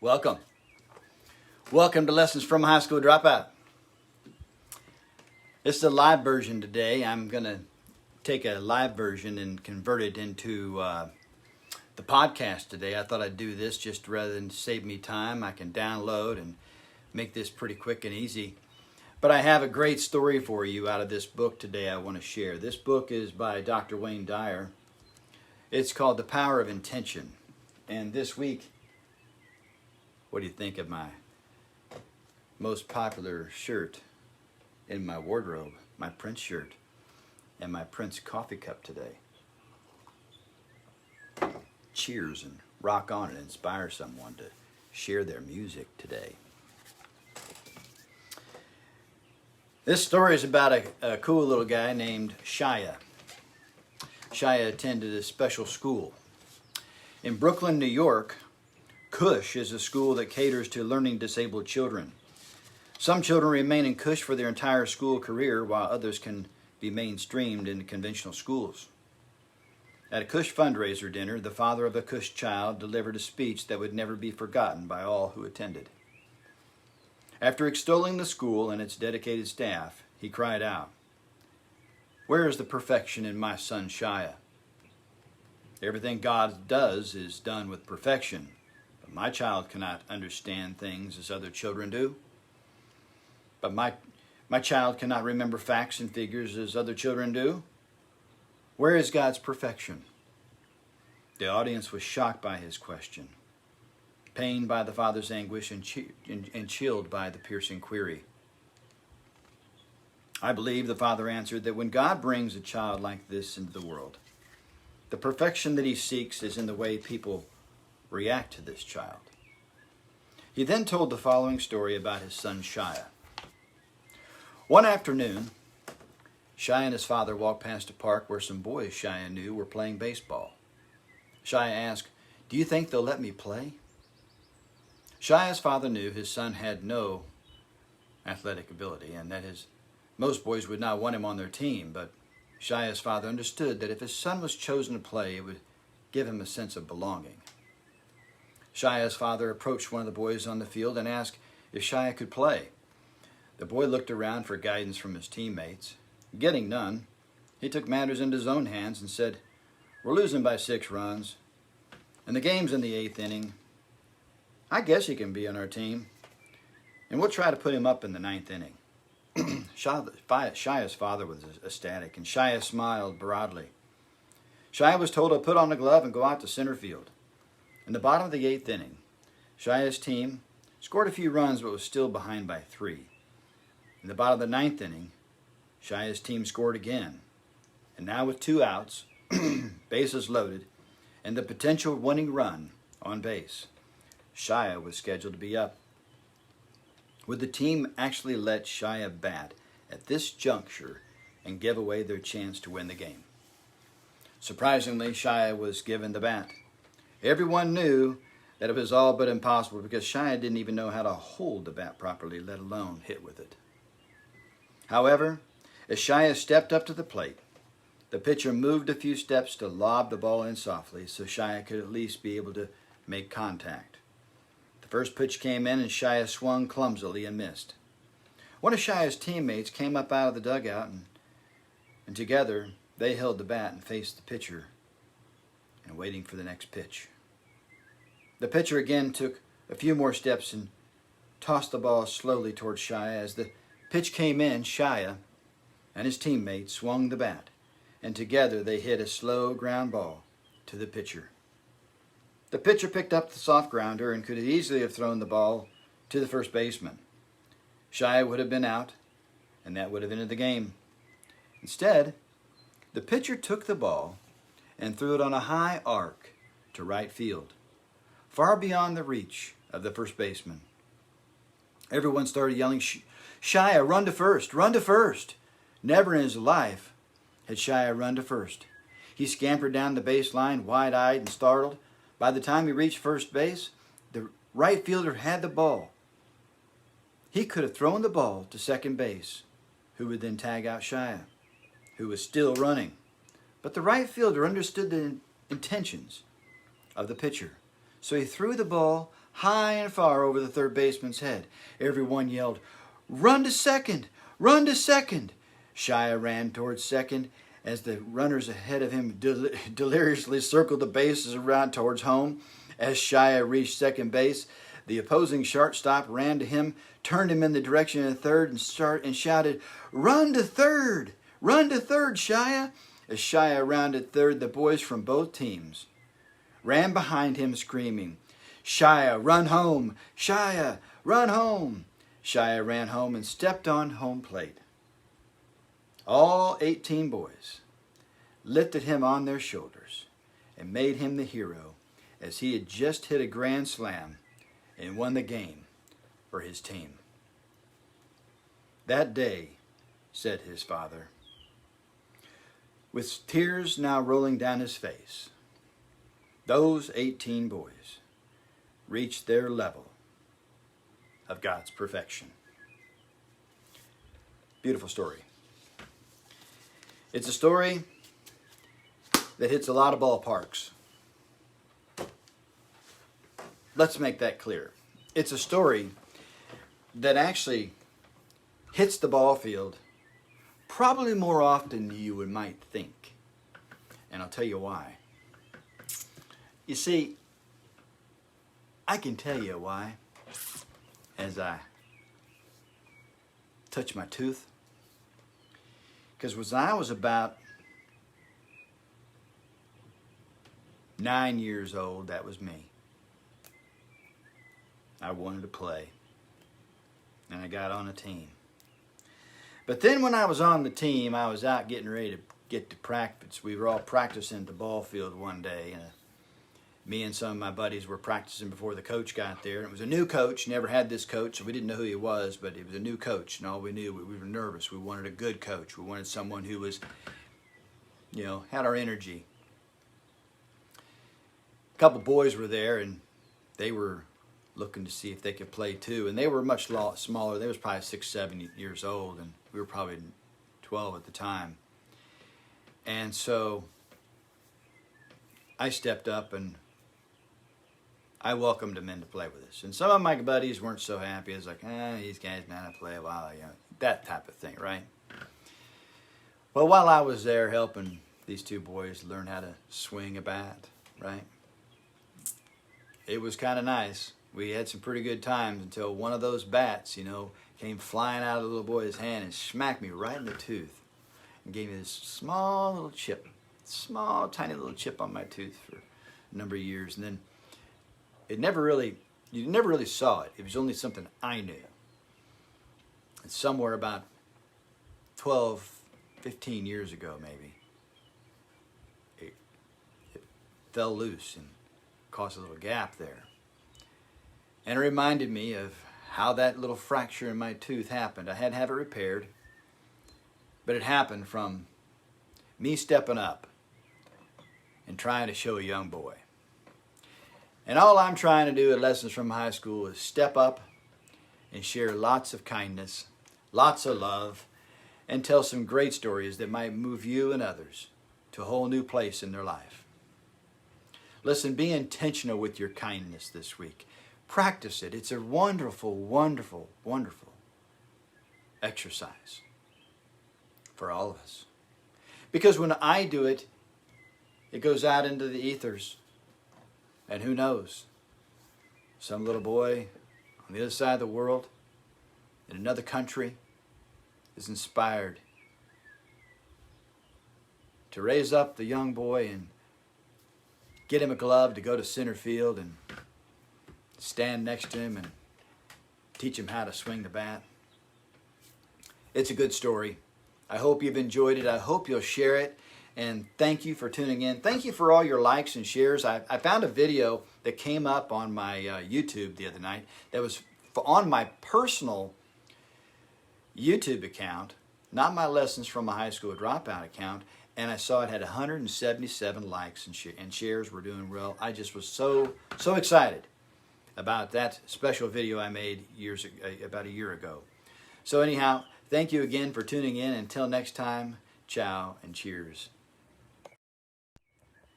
Welcome. Welcome to Lessons from a High School Dropout. This is a live version today. I'm going to take a live version and convert it into the podcast today. I thought I'd do this just rather than save me time. I can download and make this pretty quick and easy. But I have a great story for you out of this book today I want to share. This book is by Dr. Wayne Dyer. It's called The Power of Intention. And this week, what do you think of my most popular shirt in my wardrobe? My Prince shirt and my Prince coffee cup today. Cheers and rock on and inspire someone to share their music today. This story is about a cool little guy named Shia. Shia attended a special school. In Brooklyn, New York, Cush is a school that caters to learning disabled children. Some children remain in Cush for their entire school career, while others can be mainstreamed into conventional schools. At a Cush fundraiser dinner, the father of a Cush child delivered a speech that would never be forgotten by all who attended. After extolling the school and its dedicated staff, he cried out, "Where is the perfection in my son Shia? Everything God does is done with perfection. My child cannot understand things as other children do. But my child cannot remember facts and figures as other children do. Where is God's perfection?" The audience was shocked by his question, pained by the father's anguish, and chilled by the piercing query. I believe, the father answered, that when God brings a child like this into the world, the perfection that he seeks is in the way people react to this child. He then told the following story about his son Shia. One afternoon, Shia and his father walked past a park where some boys Shia knew were playing baseball. Shia asked, "Do you think they'll let me play?" Shia's father knew his son had no athletic ability and that most boys would not want him on their team, but Shia's father understood that if his son was chosen to play, it would give him a sense of belonging. Shia's father approached one of the boys on the field and asked if Shia could play. The boy looked around for guidance from his teammates. Getting none, he took matters into his own hands and said, "We're losing by 6 runs, and the game's in the 8th inning. I guess he can be on our team, and we'll try to put him up in the 9th inning." Shia's father was ecstatic, and Shia smiled broadly. Shia was told to put on a glove and go out to center field. In the bottom of the 8th inning, Shia's team scored a few runs but was still behind by 3. In the bottom of the 9th inning, Shia's team scored again. And now with 2 outs, bases loaded, and the potential winning run on base, Shia was scheduled to be up. Would the team actually let Shia bat at this juncture and give away their chance to win the game? Surprisingly, Shia was given the bat. Everyone knew that it was all but impossible because Shia didn't even know how to hold the bat properly, let alone hit with it. However, as Shia stepped up to the plate, the pitcher moved a few steps to lob the ball in softly so Shia could at least be able to make contact. The first pitch came in and Shia swung clumsily and missed. One of Shia's teammates came up out of the dugout and together they held the bat and faced the pitcher and waiting for the next pitch. The pitcher again took a few more steps and tossed the ball slowly towards Shia. As the pitch came in, Shia and his teammate swung the bat, and together they hit a slow ground ball to the pitcher. The pitcher picked up the soft grounder and could easily have thrown the ball to the first baseman. Shia would have been out, and that would have ended the game. Instead, the pitcher took the ball and threw it on a high arc to right field, far beyond the reach of the first baseman. Everyone started yelling, "Shia, run to first, run to first!" Never in his life had Shia run to first. He scampered down the baseline, wide-eyed and startled. By the time he reached first base, the right fielder had the ball. He could have thrown the ball to second base, who would then tag out Shia, who was still running. But the right fielder understood the intentions of the pitcher. So he threw the ball high and far over the third baseman's head. Everyone yelled, "Run to second! Run to second!" Shia ran towards second as the runners ahead of him deliriously circled the bases around towards home. As Shia reached second base, the opposing shortstop ran to him, turned him in the direction of third, and shouted, "Run to third! Run to third, Shia!" As Shia rounded third, the boys from both teams ran behind him screaming, "Shia, run home! Shia, run home!" Shia ran home and stepped on home plate. All 18 boys lifted him on their shoulders and made him the hero, as he had just hit a grand slam and won the game for his team. That day, said his father, with tears now rolling down his face, those 18 boys reached their level of God's perfection. Beautiful story. It's a story that hits a lot of ballparks. Let's make that clear. It's a story that actually hits the ball field probably more often than you might think. And I'll tell you why. You see, I can tell you why as I touch my tooth. Because when I was about 9 years old, that was me. I wanted to play, and I got on a team. But then when I was on the team, I was out getting ready to get to practice. We were all practicing at the ball field one day, and me and some of my buddies were practicing before the coach got there. And it was a new coach, never had this coach, so we didn't know who he was, but he was a new coach, and all we knew, we were nervous. We wanted a good coach. We wanted someone who was, had our energy. A couple boys were there, and they were looking to see if they could play too. And they were much smaller. They was probably 6, 7 years old, and we were probably 12 at the time. And so I stepped up and I welcomed them in to play with us. And some of my buddies weren't so happy. I was like, these guys know how to play a while, that type of thing, right? Well, while I was there helping these two boys learn how to swing a bat, right? It was kind of nice. We had some pretty good times until one of those bats, came flying out of the little boy's hand and smacked me right in the tooth and gave me this small little chip, small, tiny little chip on my tooth for a number of years. And then you never really saw it. It was only something I knew. And somewhere about 12, 15 years ago, maybe, it fell loose and caused a little gap there. And it reminded me of how that little fracture in my tooth happened. I had to have it repaired, but it happened from me stepping up and trying to show a young boy. And all I'm trying to do at Lessons from High School is step up and share lots of kindness, lots of love, and tell some great stories that might move you and others to a whole new place in their life. Listen, be intentional with your kindness this week. Practice it. It's a wonderful, wonderful, wonderful exercise for all of us. Because when I do it, it goes out into the ethers. And who knows? Some little boy on the other side of the world, in another country, is inspired to raise up the young boy and get him a glove to go to center field and stand next to him and teach him how to swing the bat. It's a good story. I hope you've enjoyed it. I hope you'll share it. And thank you for tuning in. Thank you for all your likes and shares. I found a video that came up on my YouTube the other night that was on my personal YouTube account, not my Lessons from a High School Dropout account, and I saw it had 177 likes and shares were doing well. I just was so excited about that special video I made about a year ago. So anyhow, thank you again for tuning in. Until next time, ciao and cheers.